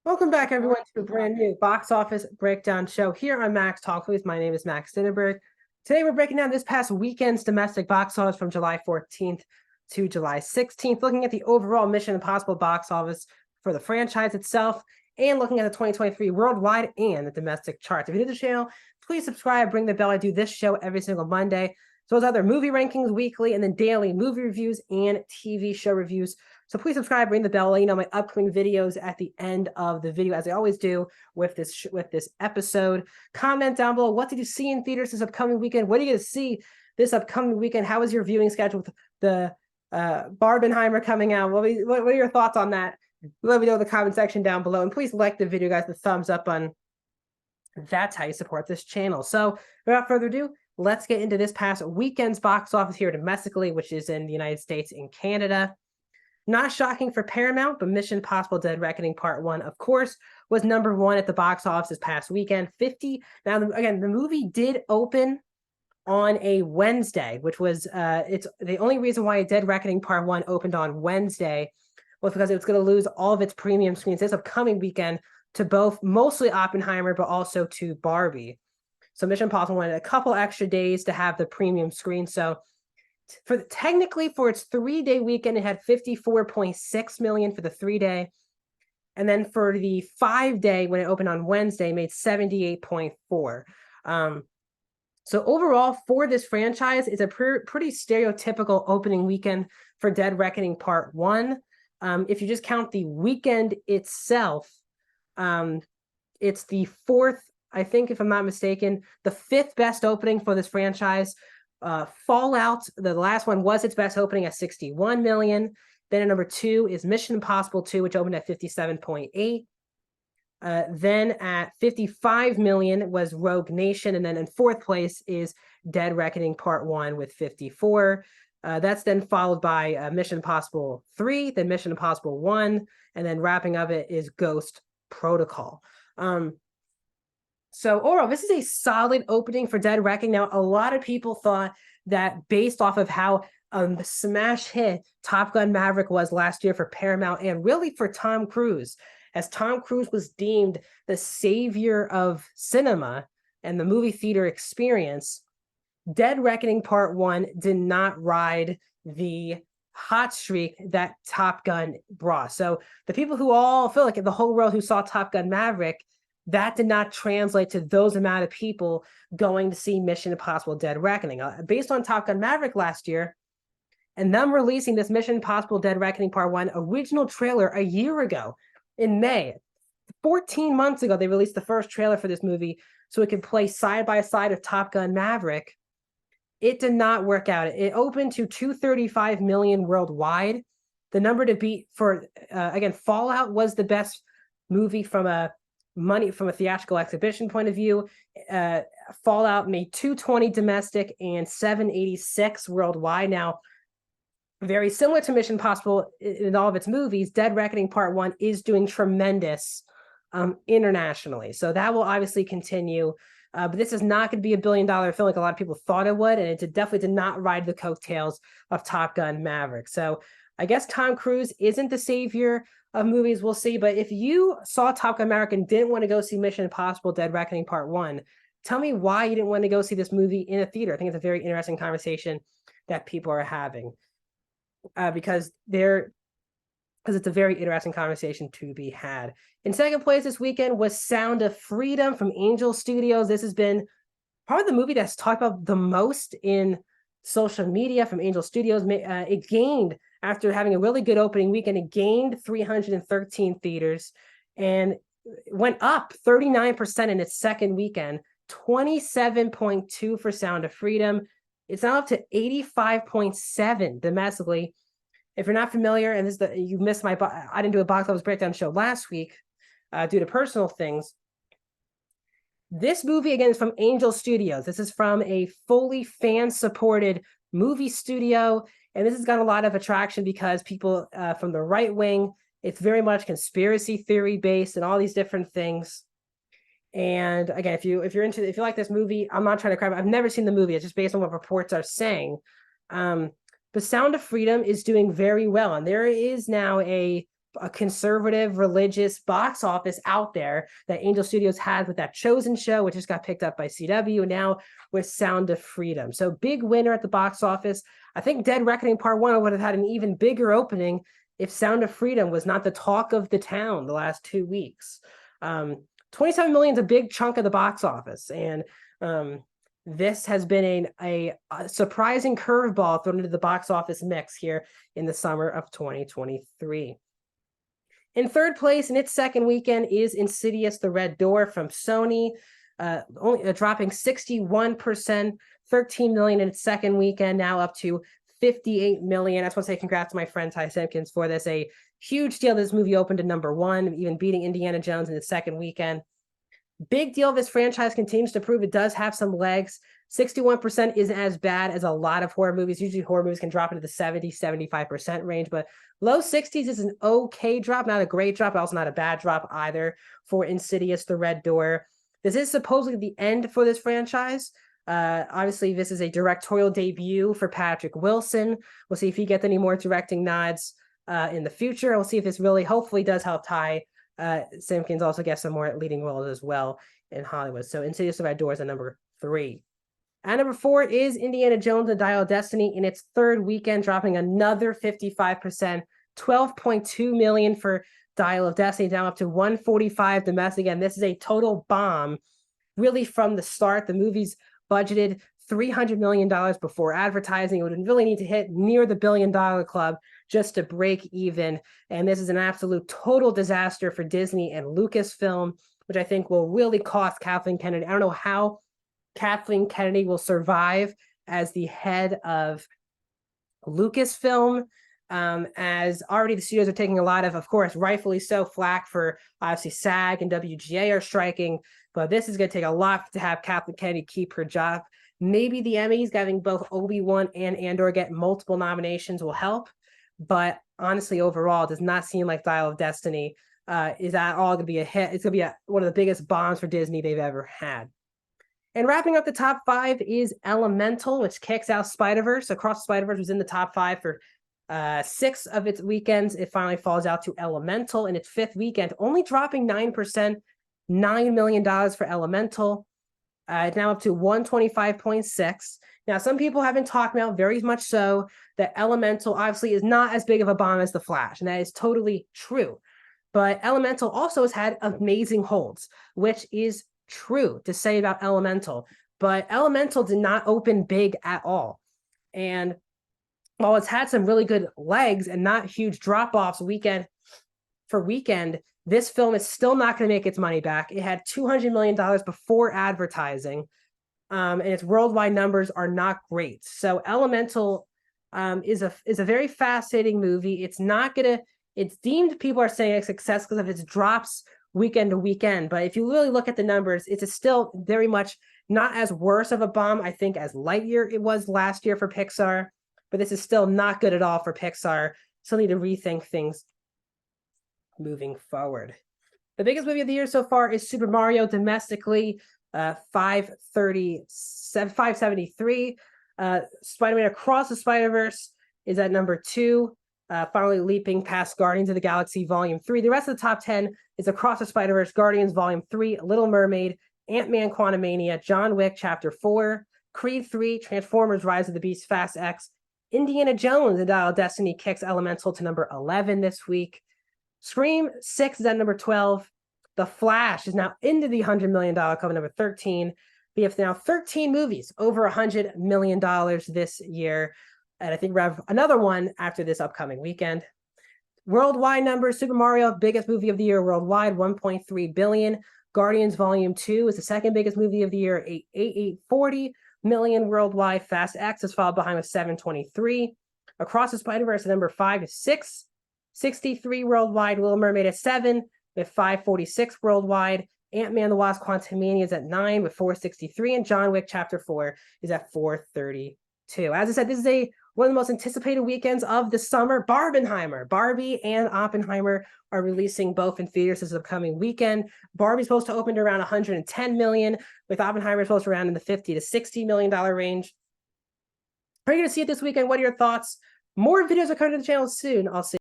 Welcome back, everyone, to a brand new box office breakdown show here on Max Talk Movies. My name is Max Dinnerberg. Today, we're breaking down this past weekend's domestic box office from July 14th to July 16th, looking at the overall Mission Impossible box office for the franchise itself, and looking at the 2023 worldwide and the domestic charts. If you're new to the channel, please subscribe, ring the bell. I do this show every single Monday. So as other movie rankings weekly and then daily movie reviews and TV show reviews. So please subscribe, ring the bell, let you know my upcoming videos at the end of the video, as I always do with this episode. Comment down below, what did you see in theaters this upcoming weekend? What are you going to see this upcoming weekend? How is your viewing schedule with the Barbenheimer coming out? What are your thoughts on that? Let me know in the comment section down below. And please like the video, guys, the thumbs up on. That's how you support this channel. So without further ado, let's get into this past weekend's box office here domestically, which is in the United States and Canada. Not shocking for Paramount, but Mission Impossible Dead Reckoning Part 1, of course, was #1 at the box office this past weekend. Now, again, the movie did open on a Wednesday, which was it's the only reason why Dead Reckoning Part 1 opened on Wednesday was because it was going to lose all of its premium screens this upcoming weekend to both mostly Oppenheimer, but also to Barbie. So Mission Impossible wanted a couple extra days to have the premium screen. So technically for its 3-day weekend, it had 54.6 million for the 3-day. And then for the 5-day, when it opened on Wednesday, made 78.4. So overall, for this franchise, it's a pretty stereotypical opening weekend for Dead Reckoning Part 1. If you just count the weekend itself, it's the fourth, I think, if I'm not mistaken, the 5th best opening for this franchise. Fallout, the last one, was its best opening at 61 million. Then at number 2 is Mission Impossible 2, which opened at 57.8. Then at 55 million was Rogue Nation. And then in 4th place is Dead Reckoning Part 1 with 54. That's then followed by Mission Impossible 3, then Mission Impossible 1, and then wrapping up it is Ghost Protocol. So overall, this is a solid opening for Dead Reckoning. Now, a lot of people thought that based off of how the smash hit Top Gun Maverick was last year for Paramount and really for Tom Cruise, as Tom Cruise was deemed the savior of cinema and the movie theater experience, Dead Reckoning Part 1 did not ride the hot streak that Top Gun brought. So the people who all feel like the whole world who saw Top Gun Maverick, that did not translate to those amount of people going to see Mission Impossible Dead Reckoning. Based on Top Gun Maverick last year, and them releasing this Mission Impossible Dead Reckoning Part 1 original trailer a year ago in May. 14 months ago, they released the first trailer for this movie so it could play side by side of Top Gun Maverick. It did not work out. It opened to 235 million worldwide. The number to beat for, again, Fallout was the best movie from a theatrical exhibition point of view. Fallout made 220 domestic and 786 worldwide. Now, very similar to Mission Impossible in all of its movies, Dead Reckoning Part 1 is doing tremendous internationally. So that will obviously continue. But this is not going to be a billion-dollar film like a lot of people thought it would, and it definitely did not ride the coattails of Top Gun Maverick. So I guess Tom Cruise isn't the savior of movies, we'll see. But if you saw Top Gun Maverick and didn't want to go see Mission Impossible Dead Reckoning Part 1, tell me why you didn't want to go see this movie in a theater. I think it's a very interesting conversation that people are having because it's a very interesting conversation to be had. In 2nd place this weekend was Sound of Freedom from Angel Studios. This has been probably the movie that's talked about the most in social media from Angel Studios. It gained, after having a really good opening weekend, it gained 313 theaters and went up 39% in its 2nd weekend, 27.2 for Sound of Freedom. It's now up to 85.7 domestically. If you're not familiar, and you missed I didn't do a box office breakdown show last week due to personal things. This movie, again, is from Angel Studios. This is from a fully fan-supported movie studio, and this has got a lot of attraction because people from the right wing, it's very much conspiracy theory based and all these different things. And again, if you like this movie, I'm not trying to crap. I've never seen the movie. It's just based on what reports are saying. But Sound of Freedom is doing very well, and there is now a a conservative religious box office out there that Angel Studios had with that Chosen show, which just got picked up by CW, and now with Sound of Freedom. So big winner at the box office. I think Dead Reckoning Part 1 would have had an even bigger opening if Sound of Freedom was not the talk of the town the last 2 weeks. 27 million is a big chunk of the box office, and this has been a surprising curveball thrown into the box office mix here in the summer of 2023. In third place in its second weekend is Insidious: The Red Door from Sony, only dropping 61%, 13 million in its second weekend, now up to 58 million. I just want to say congrats to my friend Ty Simpkins for this. A huge deal. This movie opened to #1, even beating Indiana Jones in its second weekend. Big deal. This franchise continues to prove it does have some legs. 61% isn't as bad as a lot of horror movies. Usually horror movies can drop into the 70, 75% range, but low 60s is an okay drop, not a great drop, but also not a bad drop either for Insidious: The Red Door. This is supposedly the end for this franchise. Obviously, this is a directorial debut for Patrick Wilson. We'll see if he gets any more directing nods in the future. We'll see if this really hopefully does help Ty Simpkins also get some more leading roles as well in Hollywood. So Insidious: The Red Door is at number 3. At number 4 is Indiana Jones: The Dial of Destiny in its third weekend, dropping another 55%, 12.2 million for Dial of Destiny, down up to 145 domestic. Again, this is a total bomb. Really from the start, the movie's budgeted $300 million before advertising. It would really need to hit near the $1 billion club just to break even. And this is an absolute total disaster for Disney and Lucasfilm, which I think will really cost Kathleen Kennedy. I don't know how Kathleen Kennedy will survive as the head of Lucasfilm, as already the studios are taking a lot of course, rightfully so, flack for obviously SAG and WGA are striking, but this is going to take a lot to have Kathleen Kennedy keep her job. Maybe the Emmys, having both Obi-Wan and Andor get multiple nominations, will help. But honestly, overall, it does not seem like Dial of Destiny is at all going to be a hit. It's going to be one of the biggest bombs for Disney they've ever had. And wrapping up the top 5 is Elemental, which kicks out Spider-Verse. Across Spider-Verse was in the top 5 for 6 of its weekends. It finally falls out to Elemental in its 5th weekend, only dropping 9%, $9 million for Elemental. It's now up to 125.6. Now, some people have been talking about very much so that Elemental obviously is not as big of a bomb as The Flash, and that is totally true. But Elemental also has had amazing holds, which is true to say about Elemental. But Elemental did not open big at all. And while it's had some really good legs and not huge drop-offs weekend for weekend, this film is still not going to make its money back. It had $200 million before advertising, and its worldwide numbers are not great. So Elemental is a very fascinating movie. It's not going to, it's deemed, people are saying, a success because of its drops weekend to weekend. But if you really look at the numbers, it's still very much not as worse of a bomb, I think, as Lightyear it was last year for Pixar. But this is still not good at all for Pixar. Still need to rethink things moving forward. The biggest movie of the year so far is Super Mario domestically, 573. Spider-Man Across the Spider-Verse is at number 2, finally leaping past Guardians of the Galaxy Volume 3. The rest of the top 10 is Across the Spider-Verse, Guardians Volume 3, Little Mermaid, Ant-Man Quantumania, John Wick Chapter 4, Creed 3, Transformers Rise of the Beast, Fast X, Indiana Jones: The Dial of Destiny kicks Elemental to number 11 this week. Scream 6 is at number 12. The Flash is now into the $100 million club, number 13. We have now 13 movies over $100 million this year. And I think we have another one after this upcoming weekend. Worldwide numbers: Super Mario, biggest movie of the year worldwide, $1.3 billion. Guardians Volume 2 is the second biggest movie of the year, $840 million worldwide. Fast X is followed behind with $723. Across the Spider-Verse at number 5 is $663 worldwide. Little Mermaid at 7 with $546 worldwide. Ant-Man the Wasp Quantumania is at 9 with $463, and John Wick Chapter 4 is at $432. As I said, this is one of the most anticipated weekends of the summer. Barbie and Oppenheimer are releasing both in theaters this upcoming weekend. Barbie's supposed to open to around $110 million, with Oppenheimer supposed to around in the $50 to $60 million range. Are you going to see it this weekend? What are your thoughts? More videos are coming to the channel soon. I'll see